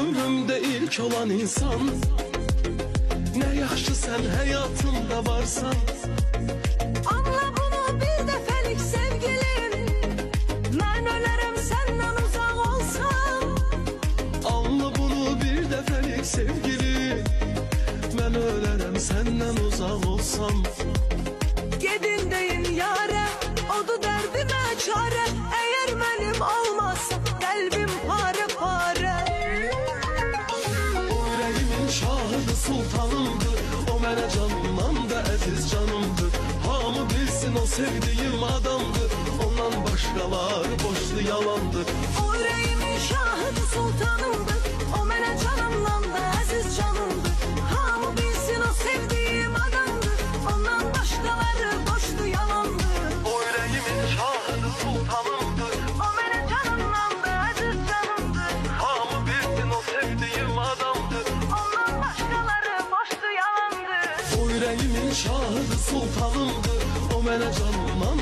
ömrümde ilk olan insan. Ne yaxşı sen hayatımda varsan. Anla bunu bir defelik sevgilim. Ben ölerim senden uzak olsam. Anla bunu bir defelik sevgili. Ben ölerim senden uzak olsam. Gedin deyin yare, odu derdime çare. Eğer benim olmazsa kalbim pare pare. Yüreğimin şahıdır, sultanımdır. O mənə canımdan da əziz canımdır. Hamı bilsin o sevdiğim adamdır. Ondan başkalar boşlu yalandır. O yüreğimin şahıdır, sultanımdır. O mene canımdan da aziz canımdır. Hamı bilsin o sevdiğim adamdır. Ondan başkaları boştu yalandır. O yüreğimin şahıdır, sultanımdır. O mene canımdan da aziz canımdır. Hamı bilsin o sevdiğim adamdır. Ondan başkaları boştu yalandır. O yüreğimin şahıdır, sultanımdır. O mənə canımdan